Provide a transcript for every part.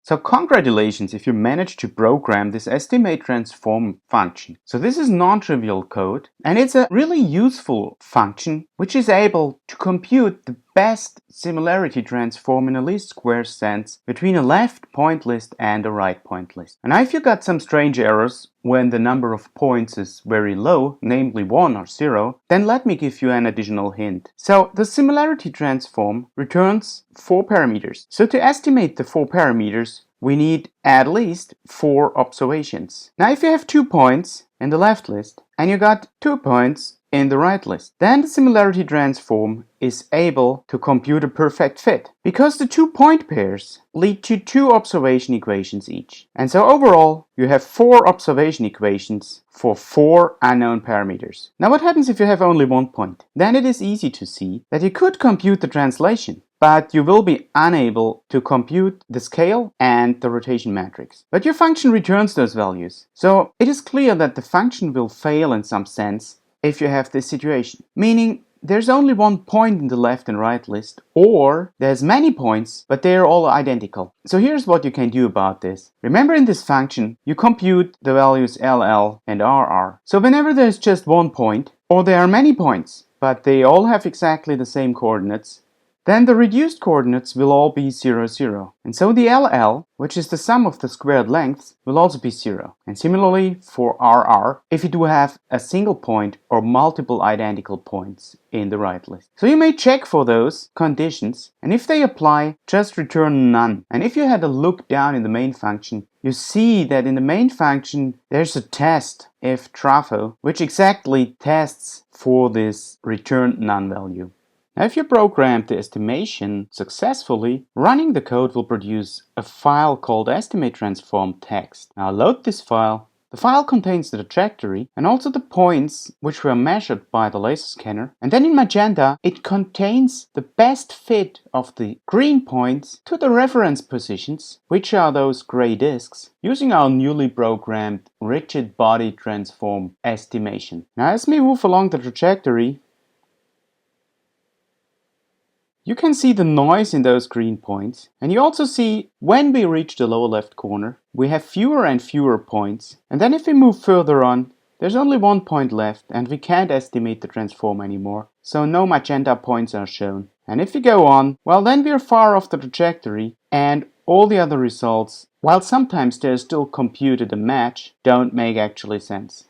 So congratulations if you managed to program this estimate transform function. So this is non-trivial code, and it's a really useful function which is able to compute the best similarity transform in a least squares sense between a left point list and a right point list. And if you got some strange errors when the number of points is very low, namely 1 or 0, then let me give you an additional hint. So the similarity transform returns 4 parameters. So to estimate the 4 parameters, we need at least 4 observations. Now if you have 2 points in the left list and you got 2 points in the right list, then the similarity transform is able to compute a perfect fit because the 2 point pairs lead to 2 observation equations each. And so overall you have 4 observation equations for 4 unknown parameters. Now what happens if you have only 1 point? Then it is easy to see that you could compute the translation, but you will be unable to compute the scale and the rotation matrix. But your function returns those values. So it is clear that the function will fail in some sense if you have this situation, meaning there's only 1 point in the left and right list, or there's many points but they are all identical. So here's what you can do about this. Remember, in this function you compute the values LL and RR. So whenever there's just 1 point, or there are many points but they all have exactly the same coordinates, then the reduced coordinates will all be 0, 0. And so the LL, which is the sum of the squared lengths, will also be 0. And similarly for RR, if you do have a single point or multiple identical points in the right list. So you may check for those conditions, and if they apply, just return none. And if you had a look down in the main function, you see that in the main function there's a test, if trafo, which exactly tests for this return none value. Now, if you program the estimation successfully, running the code will produce a file called estimate transform text. Now load this file. The file contains the trajectory and also the points which were measured by the laser scanner. And then in magenta, it contains the best fit of the green points to the reference positions, which are those gray disks, using our newly programmed rigid body transform estimation. Now as we move along the trajectory, you can see the noise in those green points, and you also see when we reach the lower left corner, we have fewer and fewer points, and then if we move further on, there's only 1 point left and we can't estimate the transform anymore, so no magenta points are shown. And if we go on, well then we're far off the trajectory, and all the other results, while sometimes they're still computed a match, don't make actually sense.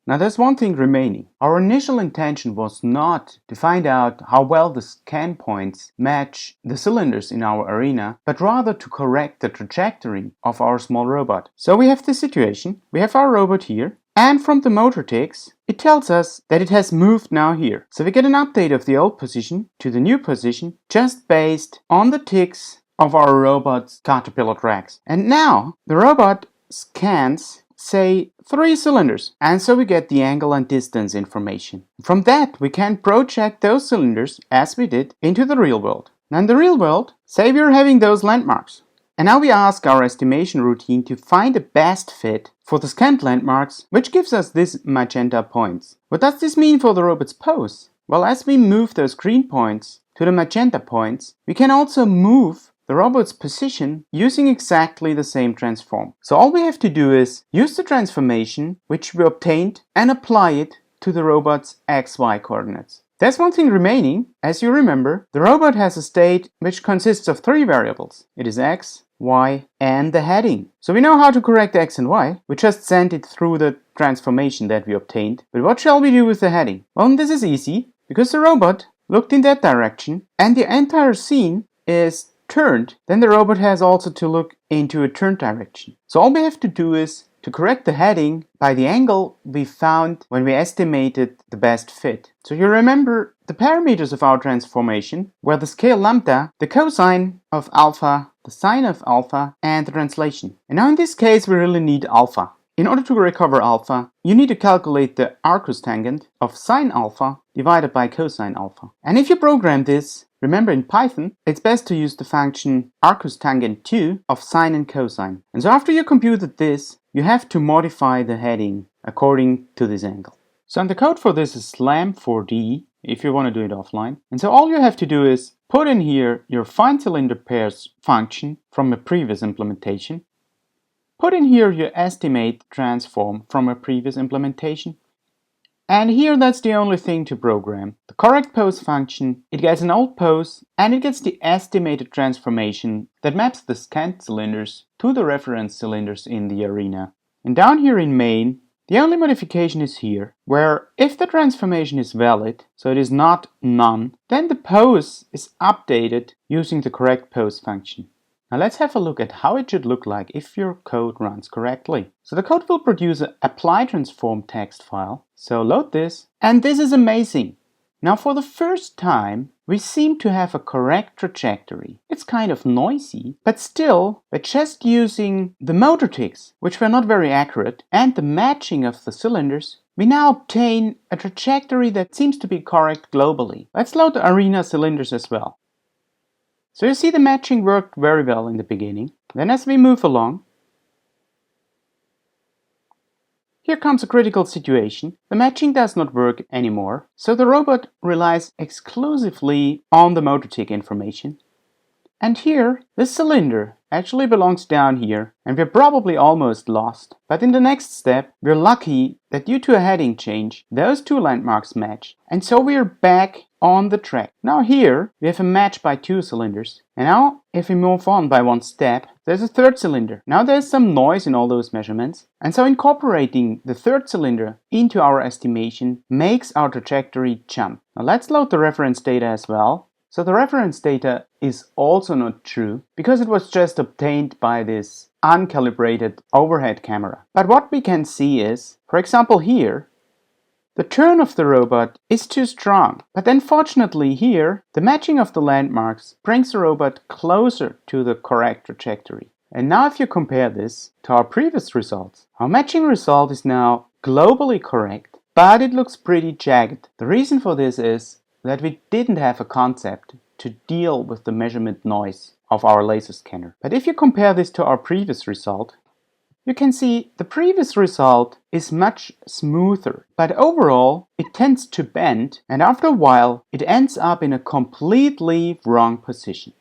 Now there's one thing remaining. Our initial intention was not to find out how well the scan points match the cylinders in our arena, but rather to correct the trajectory of our small robot. So we have this situation. We have our robot here, and from the motor ticks, it tells us that it has moved now here. So we get an update of the old position to the new position just based on the ticks of our robot's caterpillar tracks. And now the robot scans, say, 3 cylinders, and so we get the angle and distance information. From that we can project those cylinders, as we did, into the real world. Now in the real world, say we're having those landmarks, and now we ask our estimation routine to find the best fit for the scanned landmarks, which gives us these magenta points. What does this mean for the robot's pose? Well, as we move those green points to the magenta points, we can also move the robot's position using exactly the same transform. So all we have to do is use the transformation which we obtained and apply it to the robot's XY coordinates. There's one thing remaining. As you remember, the robot has a state which consists of 3 variables. It is X, Y, and the heading. So we know how to correct X and Y. We just sent it through the transformation that we obtained. But what shall we do with the heading? Well, this is easy, because the robot looked in that direction and the entire scene is turned, then the robot has also to look into a turned direction. So all we have to do is to correct the heading by the angle we found when we estimated the best fit. So you remember the parameters of our transformation were the scale lambda, the cosine of alpha, the sine of alpha, and the translation. And now in this case we really need alpha. In order to recover alpha, you need to calculate the arcus tangent of sine alpha divided by cosine alpha. And if you program this, remember in Python, it's best to use the function arcus tangent 2 of sine and cosine. And so after you computed this, you have to modify the heading according to this angle. So the code for this is lam4d if you want to do it offline. And so all you have to do is put in here your find cylinder pairs function from a previous implementation, put in here your estimate transform from a previous implementation, and here that's the only thing to program. The correct pose function, it gets an old pose and it gets the estimated transformation that maps the scanned cylinders to the reference cylinders in the arena. And down here in main, the only modification is here, where if the transformation is valid, so it is not none, then the pose is updated using the correct pose function. Now let's have a look at how it should look like if your code runs correctly. So the code will produce an apply transform text file. So load this, and this is amazing. Now for the first time, we seem to have a correct trajectory. It's kind of noisy, but still, by just using the motor ticks, which were not very accurate, and the matching of the cylinders, we now obtain a trajectory that seems to be correct globally. Let's load the arena cylinders as well. So you see the matching worked very well in the beginning. Then as we move along, here comes a critical situation. The matching does not work anymore, so the robot relies exclusively on the motor tick information. And here, this cylinder actually belongs down here, and we're probably almost lost. But in the next step, we're lucky that due to a heading change, those two landmarks match, and so we're back on the track. Now here, we have a match by two cylinders, and now if we move on by one step, there's a third cylinder. Now there's some noise in all those measurements, and so incorporating the third cylinder into our estimation makes our trajectory jump. Now let's load the reference data as well. So the reference data is also not true because it was just obtained by this uncalibrated overhead camera. But what we can see is, for example here, the turn of the robot is too strong. But then fortunately here, the matching of the landmarks brings the robot closer to the correct trajectory. And now if you compare this to our previous results, our matching result is now globally correct, but it looks pretty jagged. The reason for this is that we didn't have a concept to deal with the measurement noise of our laser scanner. But if you compare this to our previous result, you can see the previous result is much smoother, but overall it tends to bend, and after a while it ends up in a completely wrong position.